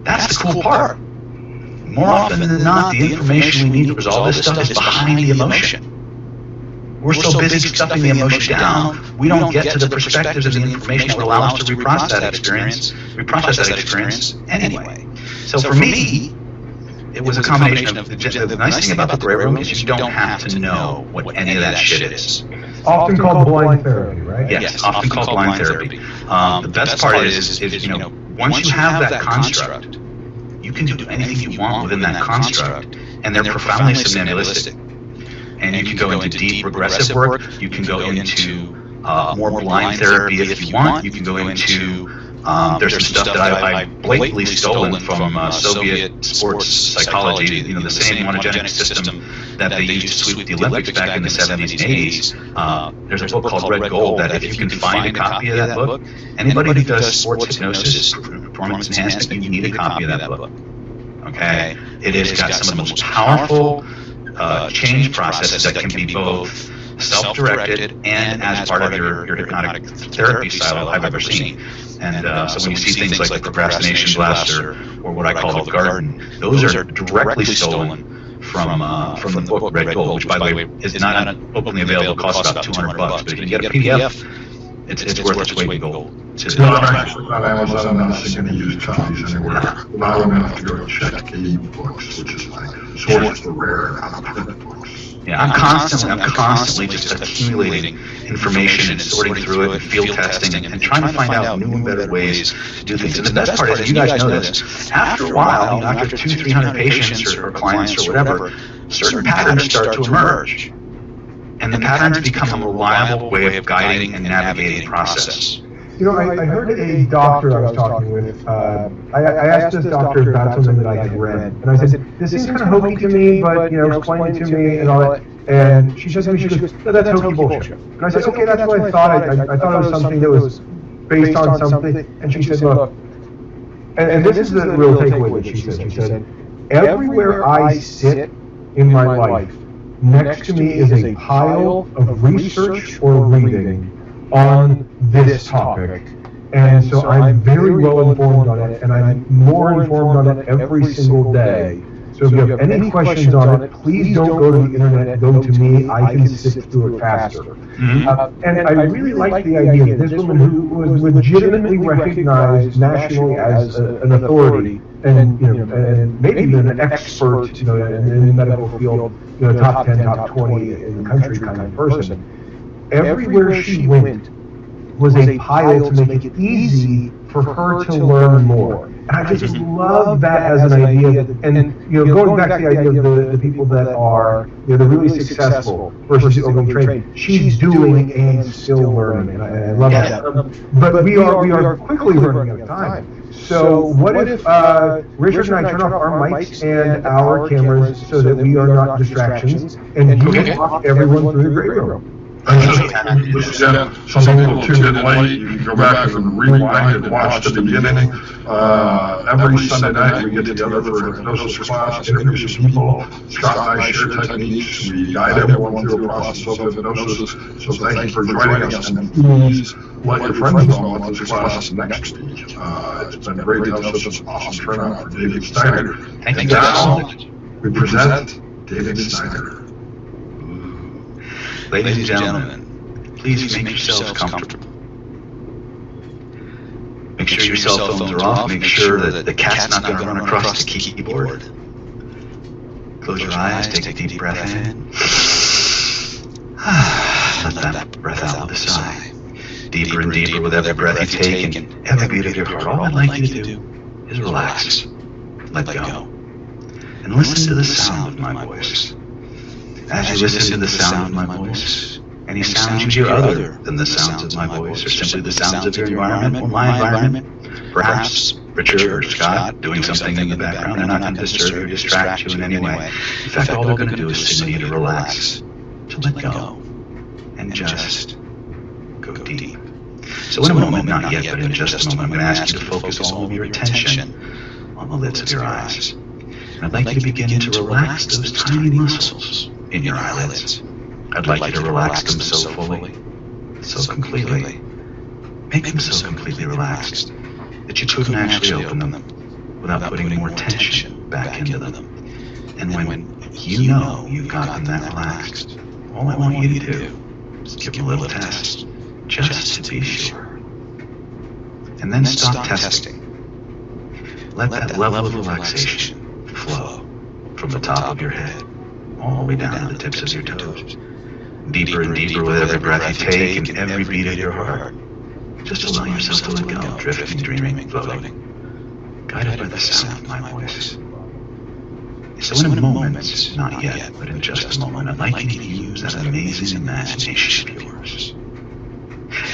That's the cool part. More often than not, the information we need to resolve this stuff is behind the emotion. We're so busy stuffing the emotion down, we don't get to the perspectives of the information that will allow us to reprocess that experience anyway. So for me, it was a combination of the nice thing about the gray room is you don't have to know what any of that shit is. Often called blind therapy, right? Yes, often called blind therapy. The best part is once you have that construct, you can do anything you want within that construct, and they're profoundly somnambulistic. And you can go into deep regressive work. You can go into more blind therapy if you want. You can go into there's some stuff that I blatantly stolen from Soviet sports psychology. The same monogenic system that they used to sweep the Olympics back in the 70s and 80s. There's a book called Red Gold that if you can find a copy of that book, anybody who does sports hypnosis, performance enhancement, you need a copy of that book. Okay, it has got some of the most powerful change processes that can be both self-directed and as part of your hypnotic therapy style I've ever seen. And so when you see things like the procrastination blaster or what I call the garden, those are directly stolen from the book Red Gold, which by the way is not openly available, costs about $200, but if you can get a PDF, It's worth its weight in gold. No, I'm actually not Amazon. I'm not seeing any used copies anywhere. Now I'm going to have to go to check ebooks, which is my source for rare non-print books. Yeah, I'm constantly just accumulating information and sorting through it and field testing and trying to find out new and better ways to do things. And the best part is, you guys know this, after a while, after 200-300 patients or clients or whatever, certain patterns start to emerge. And the patterns become a reliable way of guiding and navigating the process. You know, I heard a doctor I was talking with, I asked this doctor about something that I had read, and I said, this seems kind of hokey to me, but, you know, explain it to me and all that. And she says to me, she goes, no, that's hokey bullshit. And I said, okay, that's what I thought. I thought it was something that was based on something. And she said, look, and this is the real takeaway that she said. She said, everywhere I sit in my life, next to me is a pile of research or reading on this topic. And so I'm very well informed on it, and I'm more informed on it every single day. So if you have any questions on it, please don't go to the internet, go to me. I can sift through it faster. Mm-hmm. And I really like the idea that this woman who was legitimately recognized nationally as an authority, and and maybe even an expert, in the medical field, top 10, top 20 in the country kind of person. Everywhere she went was a pile to make it easy for her to learn more. And I just love that as an idea. And going back to the idea of the people that are the really successful versus the overly trained, she's doing and still learning, and I love that. But we are quickly running out of time. So what if Richard and I turn off our mics and our cameras so that we are not distractions, and you walk everyone through the great room? Some people tune in late. You can go back and rewind and watch the beginning. Every Sunday night we get together for a hypnosis class, interview some people. Scott and I share techniques. We guide everyone through a process of hypnosis. So thank you for joining us, and please let your friends know about this class next week. It's been great to have such an awesome turnout for David Snyder. Thank you so much. We present David Snyder. Ladies and gentlemen, please make yourselves comfortable. Make sure your cell phones are off. Make sure that the cat's not going to run across the keyboard. Close your eyes, take a deep breath in. Let that breath out with a sigh. Deeper and deeper with every breath you take and every beat of your heart. All I'd like you to do is relax. Let go. And listen to the sound of my voice. As you listen to the sound of my voice, any sounds you hear other than the sounds of my voice, or simply the sounds of your environment or my environment, perhaps Richard or Scott doing something in the background, they're not going to disturb or distract you in any way. In fact, all they're going to do is signal you to relax, to let go, and just go deep. So in a moment, not yet, but in just a moment, I'm going to ask you to focus all of your attention on the lids of your eyes. And I'd like you to begin to relax those tiny muscles in your eyelids. I'd like you to relax them so fully, so completely. Make them so completely relaxed that you couldn't actually open them without putting more tension back into them. And when you know you've got them that relaxed, all I want you to do is give them a little test, just to be sure. And then stop testing. Let that level of relaxation flow from the top of your head all the way down to the tips of your toes. Deeper and deeper with every breath you take and every beat of your heart. Just allow yourself to let go, drifting, dreaming, floating, guided by the sound of my voice. So in a moment, not yet, but in just a moment, I'd like you to use that amazing imagination of yours.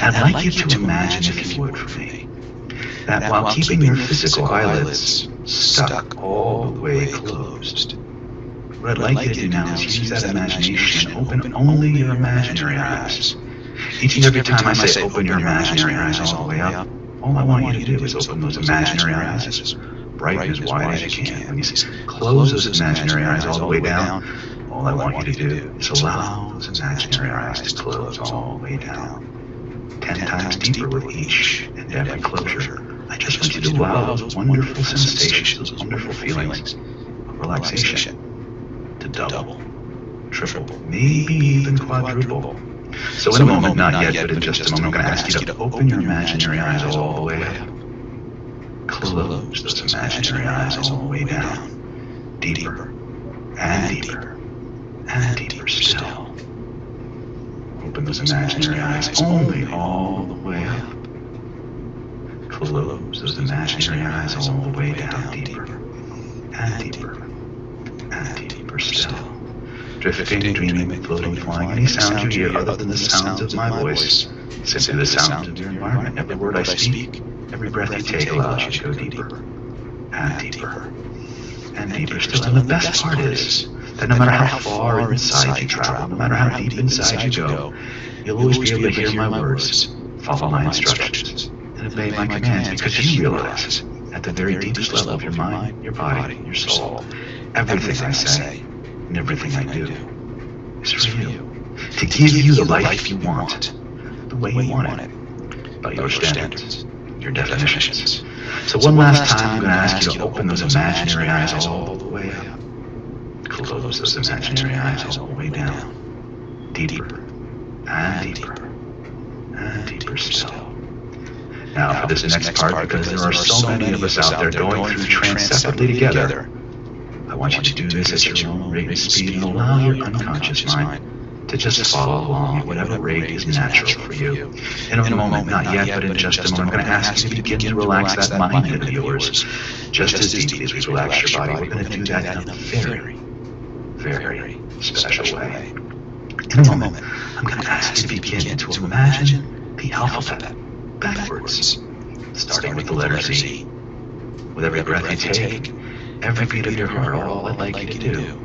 I'd like you to imagine, if you would, for me, that while keeping your physical eyelids stuck all the way closed, what I'd like you to do now is use that imagination and open only your imaginary eyes. Each and every time I say open your imaginary eyes all the way up, all I want you to do is open those imaginary eyes as bright and as wide as you can. When you say close those imaginary eyes all the way down, all I want you to do is allow those imaginary eyes to close all the way down. 10 times deeper with each and every closure. I just want you to allow those wonderful sensations, those wonderful feelings of relaxation to double, triple, maybe even quadruple So in a moment, not yet, but in just a moment, I'm going to ask you to open your imaginary eyes all the way up. Close those imaginary eyes all the way down. Deeper and deeper and deeper still. Open those imaginary eyes only all the way up. Close those imaginary eyes all the way down. Deeper and deeper and deeper still. Drifting, dreaming, floating, flying. Any sounds you hear other than the sounds of my voice, simply the sound of your environment. Every word I speak, every breath you take allows you to go deeper and deeper and deeper still. And the best part is that no matter how far inside you travel, no matter how deep inside you go, you'll always be able to hear my words, follow my instructions, and obey my commands, because you realize at the very deepest level of your mind, your body, your soul, everything I say and everything I do is for you, to give you the life you want, the way you want it, by your standards, your definitions. So one last time, I'm going to ask you to open those imaginary eyes all the way up. Close those imaginary eyes all the way down. Deeper and deeper and deeper still. Now for this next part, because there are so many of us out there going through trance separately together, I want you to do this at your own rate and speed and allow your unconscious mind to just follow along at whatever rate is natural for you. In a moment, not yet, but in just a moment, I'm going to ask you to begin to relax that mind of yours just as deeply as we relax your body. We're going to do that in a very, very special way. In a moment, I'm going to ask you to begin to imagine the alphabet backwards, starting with the letter Z. With every breath you take, every beat of your heart, all I'd like you to do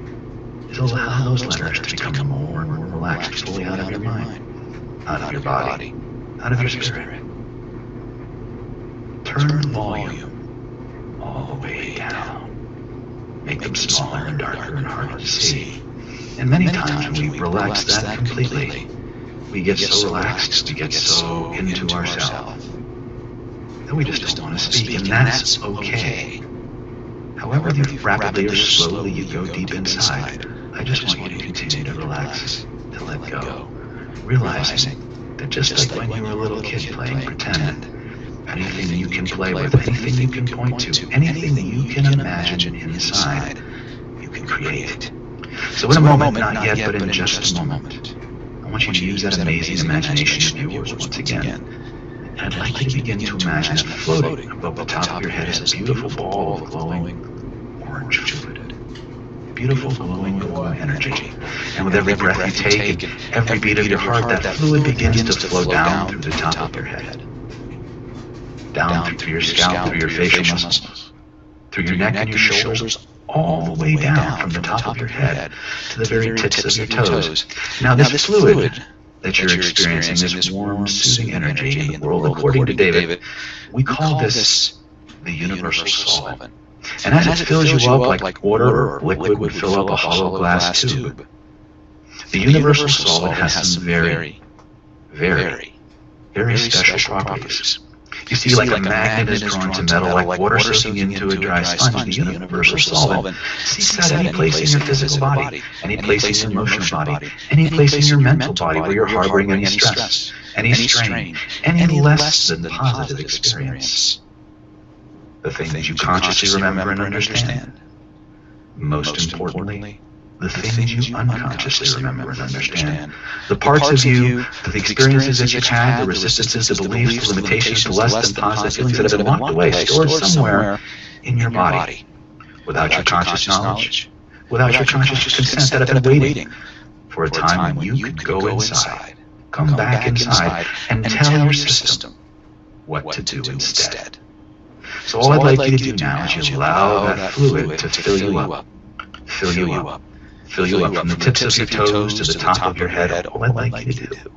is allow those letters to become more and more relaxed, fully out of your mind, out of your body, out of your spirit. Turn the volume all the way down. Make them smaller and darker and harder to see. And many times when we relax that completely, we get so relaxed, we get so into ourselves that we just don't want to speak, and that's okay. However rapidly or slowly you go deep inside, I just want you to continue to relax, to let go, realizing that just like when you were a little kid playing pretend, anything you can play with, anything you can point to, anything that you can imagine inside, you can create. So in a moment, not yet, but in just a moment, I want you to use that amazing imagination of yours once again. And I'd like you to begin to imagine that floating above the top of your head is a beautiful ball of glowing orange fluid. Beautiful glowing energy. And with every breath you take and every beat of your heart, that fluid begins to flow down through the top of your head. Down through your scalp, through your facial muscles, through your neck and your shoulders, all the way down from the top of your head to the very tips of your toes. Now this fluid that you're experiencing, this warm, soothing energy in the world, according to David, we call this the universal solvent. And as it fills you up like water or liquid would fill up a hollow glass tube, the universal solvent has some very, very, very special properties. You see, like a magnet is drawn to metal, like water soaking into a dry sponge, the universal solvent seeks out any place in your physical body, any place in your emotional body, any place in your mental body where you're harboring any stress, any strain, any less than positive experience. The things you consciously remember and understand. Most importantly, the things you unconsciously remember and understand. The parts of you, the experiences that you've had, the resistances, the beliefs, the limitations, the less than positive feelings that have been locked away, stored somewhere in your body. Without your conscious knowledge, without your conscious consent, that have been waiting for a time when you could go inside, come back inside, and tell your system what to do instead. So all I'd like you to do now is you allow that fluid to fill you up, fill you up. Fill you up from the tips of your toes to the top of your head. All I'd like you to do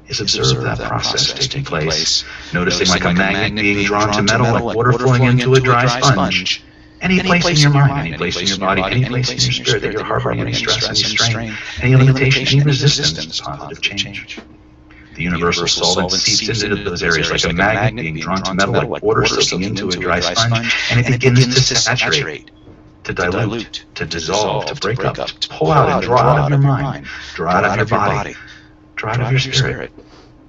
is observe that process taking place, noticing like a magnet being drawn to metal, like water flowing into a dry sponge. Any place in your mind, any place in your body, any place in your spirit that you're harboring any stress, any strain, any limitation, any resistance to positive change. The universal solvent seeps into those areas like a magnet being drawn to metal, like water soaking into a dry sponge, and it begins to saturate, to dilute, to dissolve, to break up, to pull out and draw out of your mind, draw out of your body, or out of your spirit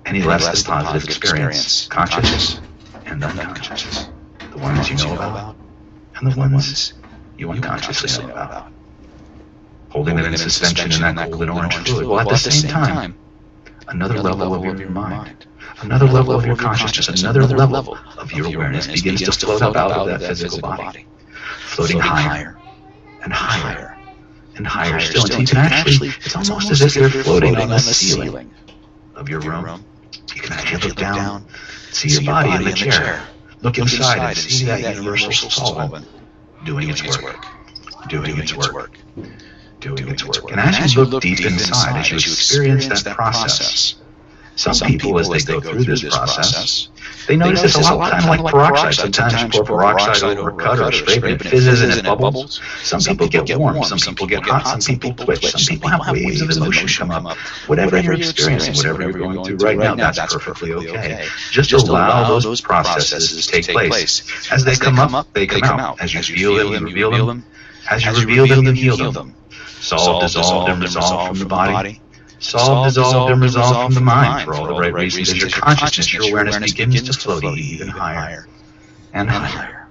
any less than positive experience, conscious and unconscious. The ones you know about and the ones you unconsciously know about. Holding them in suspension in that golden orange fluid, while at the same time, another level of your mind, another level of your consciousness, another level of your awareness begins to float up out of that physical body, floating higher and higher and higher still, until you can actually, it's almost as if you're floating on the ceiling of your room. You can actually look down, see your body in the chair, look inside and see that universal solvent doing its work, doing its work, doing its work. And as you look deep inside, as you experience that process, some people, as they go through this process, they notice it's a lot kind of like peroxide. Sometimes you pour peroxide over a cut or a scrape and it fizzes and it bubbles. Some people get warm, some people get hot, some people twitch, some people have waves of emotion come up. Whatever you're experiencing, whatever you're going through right now, that's perfectly okay. Just allow those processes to take place. As they come up, they come out. As you feel them, you reveal them. As you reveal them, you heal them. Solve, dissolve, and resolve from the body. Solve, dissolve, and resolve from the mind for all the right reasons. As your consciousness, your awareness begins to float even higher and higher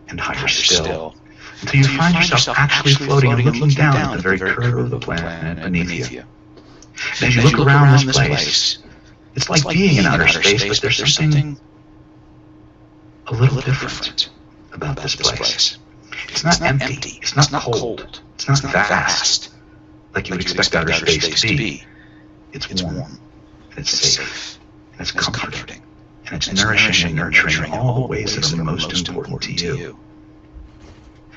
and higher still, until you find yourself actually floating and looking down at the very curve of the planet beneath you. And as you look around this place, it's like being in outer space, but there's something a little different about this place. It's not empty, it's not cold, it's not vast, like you would expect outer space to be. It's warm, and it's safe, and it's comforting, and it's nourishing and nurturing in all the ways that are most important to you.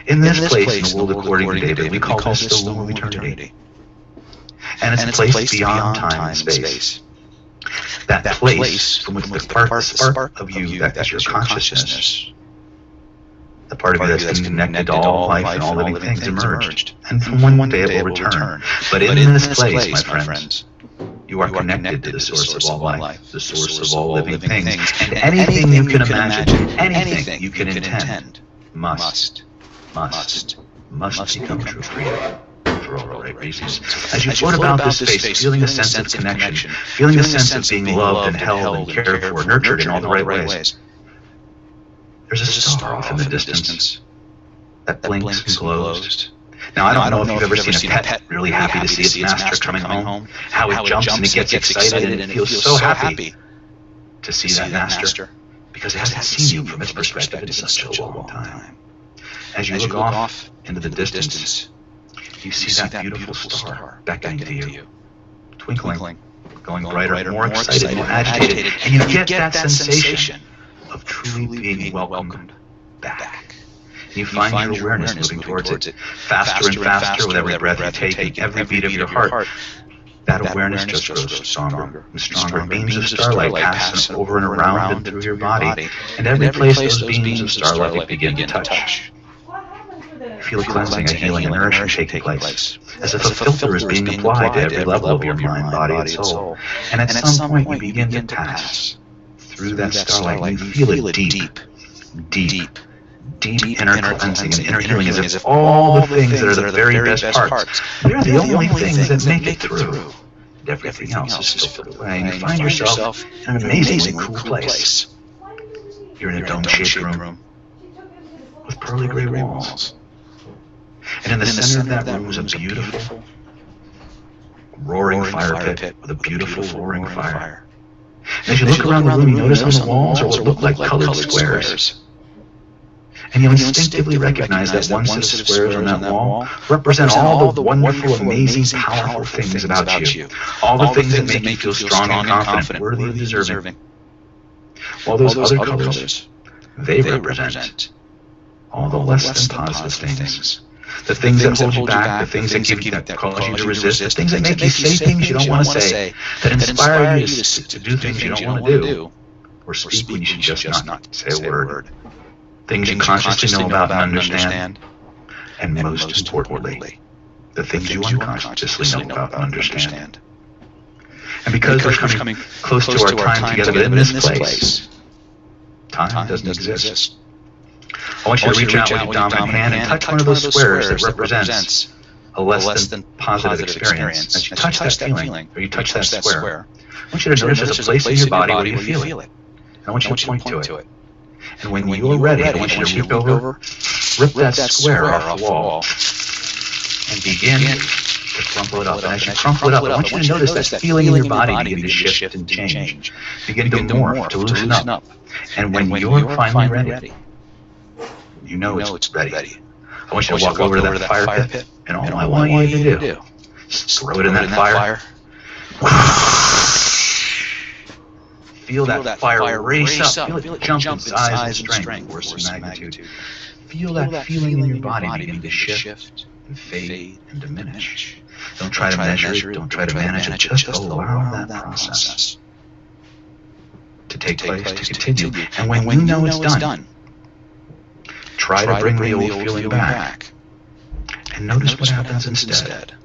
In this place, in the world according to David, we call this the womb of eternity. And it's a place beyond time and space. That place from which the spark of you, that is your consciousness, the part of you that's connected to all life and all living things emerged. And from one day it will return. But in this place, my friends, you are connected to the source of all life, the source of all living things. And anything you can imagine, anything you can intend, must become true for you, for all the right reasons. As you float about this space, feeling a sense of connection, feeling a sense of being loved and held and cared for, nurtured in all the right ways, there's a star off in the distance that blinks and glows. Now, I don't know if you've ever seen a pet really happy to see its master coming home, how it jumps and it gets excited and it feels so happy to see that master, because it hasn't seen you from its perspective in such a long time. As you look off into the distance, you see that beautiful star beckoning to you, twinkling, going brighter, more excited, more agitated, and you get that sensation of truly being welcomed back. And you find your awareness moving towards it, faster and faster with every breath you take, every beat of your heart. That awareness just grows stronger and stronger. Beams of starlight pass over and around and through your body, and every place those beams of starlight begin to touch. You feel a cleansing, a healing, and nourishing taking place, as if a filter is being applied to every level of your mind, body, and soul. And at some point you begin to pass through that starlight, and you feel it deep inner cleansing and inner healing, as if all the things that are the very best parts, they're the only things that make it through. And everything else is filtered away, and you find yourself in an amazingly cool place. You're in a dome-shaped room with pearly gray walls. And in the center of that room is a beautiful, roaring fire pit with a beautiful roaring fire. And as you look around the room, you notice on the walls are what look like colored squares. And you instinctively recognize that one set of squares on that wall represent all the wonderful, amazing, powerful things about you. All the things that make you feel strong and confident, worthy and deserving. While those other colors, they represent all the less than positive things. The things that hold you back, the things that cause you to resist, the things that make you say things you don't want to say, that inspire you to do things you don't want to do, or speak when you should just not say a word. Things you consciously know about and understand, and most importantly, the things you unconsciously know about and understand. And because we're coming close to our time together in this place, time doesn't exist. I want you to reach out with your dominant hand and touch one of those squares that represents a less than positive experience, as you touch that feeling, or you touch that square, I want you to notice there's a place in your body where you feel it. And I want you to point to it. And when you're ready, I want you to reach over, rip that square off the wall, and begin to crumple it up. And as you crumple it up, I want you to notice that feeling in your body begin to shift and change. Begin to morph, to loosen up. And when you're finally ready, you know it's ready. I want you to walk over to that fire pit, and all I want you to do is throw it in that fire. Feel that fire race up. Feel it jump in size and strength, force and magnitude. Feel that feeling in your body begin to shift and fade and diminish. Don't try to measure it. Don't try to manage it. Just allow that process to take place, to continue. And when you know it's done, try to bring the old feeling back. And notice what happens instead.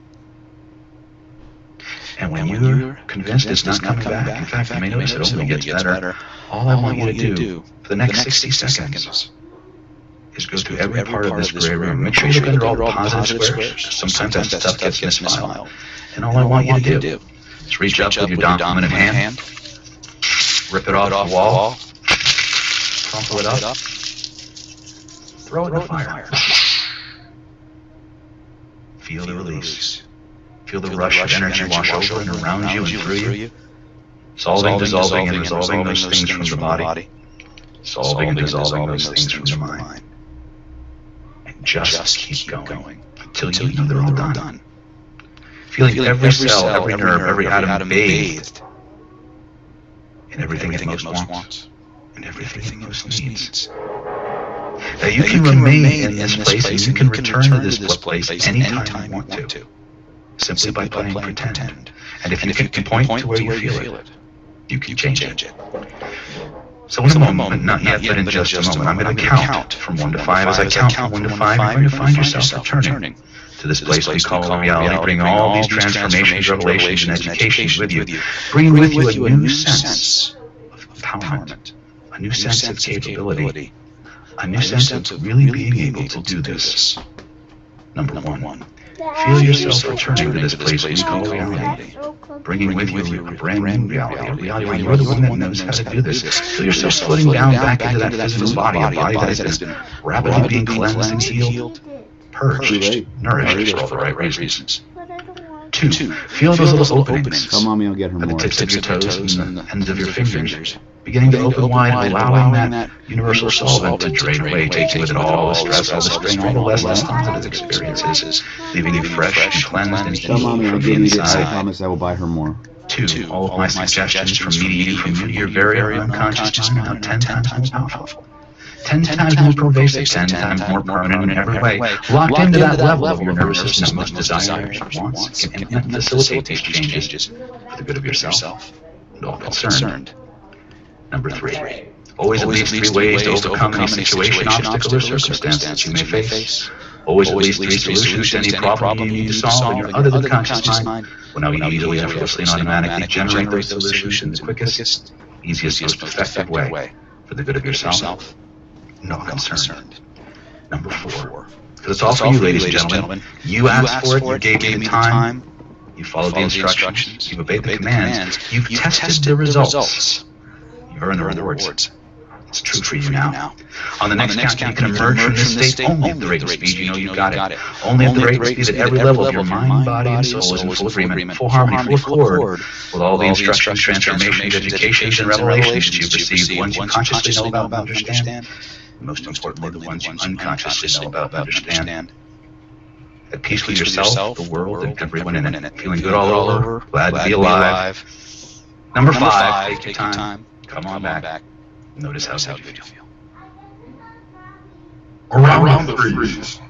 And when you're convinced it's not coming back, in fact, you may notice it only gets better, all I want you to do for the next 60 seconds is go through every part of this gray room. Make sure you look under all the positive squares. Sometimes that stuff gets misfiled. And all I want you to do is reach up with your dominant hand, rip it off the wall, crumple it up, throw it in the fire. Feel the release. Feel the rush of energy wash over and around you and through you. Solving, dissolving, and resolving those things from the body. Solving and dissolving those things from the mind. And just keep going until you know they're all done. Feeling every cell, every nerve, every atom bathed in everything it most wants and everything it most needs. That you can remain in this place and you can return to this place anytime you want to. Simply by playing pretend. And if you can point to where you feel it, you can change it. So in a moment, not yet, but in just a moment, I'm going to count from 1 to 5. As I count from 1 to 5, you're going to find yourself returning to this place we call reality, bringing all these transformations, revelations, and educations with you, bringing with you a new sense of empowerment, a new sense of capability, a new sense of really being able to do this. Number 1. Feel yourself returning to this place we call reality, bringing with you a brand new reality, a reality where you're the one that knows how to do this. Feel yourself floating down back into that physical body, a body that has been rapidly being cleansed and healed, purged, nourished for all the right reasons. 2, feel those little openings Come on, I'll get her at the more. tips of your toes and the ends of your fingers, beginning to open wide, allowing that universal solvent to drain away, taking with it all the stress, all the strain, all the less positive experiences, leaving you fresh and cleansed and Come on, healed I'll from the give you this. I inside. promise I will buy her more. 2, all of my suggestions from me to you, from your very unconscious mind, are 10 times more powerful. 10 times more pervasive, 10 times more permanent in every way, locked into that level of your nervous system that most desires, wants, can implement and facilitate these changes for the good of yourself and all concerned. Number 3, always at least 3 ways to overcome any situation, obstacle, or circumstance that you may face. Always at least 3 solutions to any problem you need to solve in your other than conscious mind. Well, now you easily, effortlessly, and automatically generate those solutions in the quickest, easiest, most effective way for the good of yourself. No concerned. Number 4. Because it's all for you, ladies and gentlemen. You asked for it, you gave me the time, you followed the instructions, you obeyed the commands, you've tested the results, you've earned the rewards. It's true for you now. On the next count, you can emerge from this state only at the rate of speed you know you've got it. Only at the rate of speed that every level of your mind, body, and soul is in full agreement, full harmony, full accord with all the instructions, transformations, educations, and revelations you've received, ones you consciously know about and understand. Most importantly, the ones you unconsciously know about and understand. At peace with yourself, the world, and everyone in it. Feeling good all over, glad to be alive. Number 5, take your time. Come on back. Notice how good you feel. Around the threes.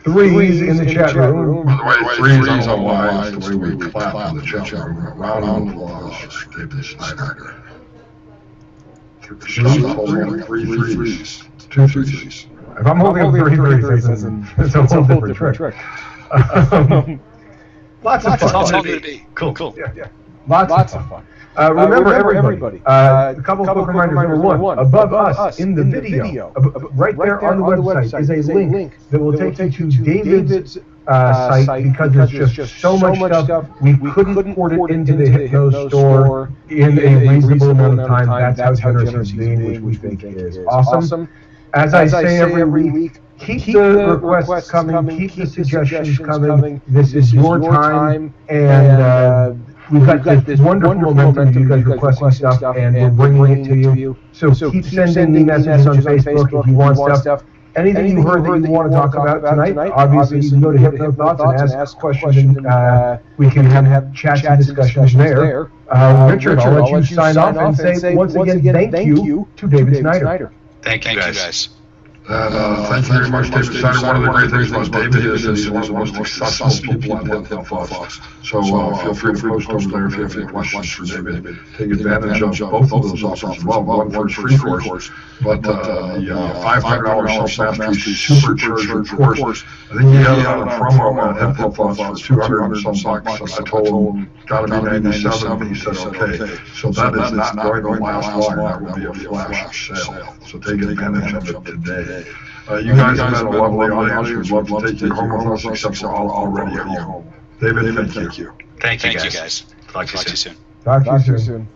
3s in the chat room. By the way, threes on why it's the way we clap in the chat room. Round of applause. Give this Snyder. She's holding 3 threes. 2 threes. If I'm holding up 3 faces, it's a whole different trick. Lots of fun. It's all good to be. Cool. Yeah. Lots of fun. Remember, everybody, a couple of quick reminders. Number 1, above us in the video, right there on the website, is a link that will take you to David's site because there's just so much stuff. We couldn't port it into the Hypno store in a reasonable amount of time. That's how generous he's being, which we think is awesome. As I say every week, keep the requests coming, keep the suggestions coming. This is your time, and we've got this wonderful momentum. You guys requesting stuff, and we're bringing it to you. So keep sending me messages on Facebook if you want stuff. Anything you heard that you want to talk about tonight, obviously you can go to Hypno Thoughts and ask questions, and we can have chats and discussions there. Richard, I'll let you sign off and say once again thank you to David Snyder. Thank you, guys. And thank you very much, David Snyder. One of the great things about David is he's one of the most successful people in Hypnosis. So feel free to post over there if you have any questions for David. Take advantage of both of those offers as well. One for his free course, but the $500 self-mastery supercharged course. I think he had it on a promo at Hypnosis for $200 and some bucks. And I told him, gotta be 97, and he said, okay. So that is not going to last long. That will be a flash sale. So take advantage of it today. You guys have been a lovely audience. We'd love to take you home with us, except we're already at home. David, thank you. Thank you, guys. Talk to you soon. Talk to you soon.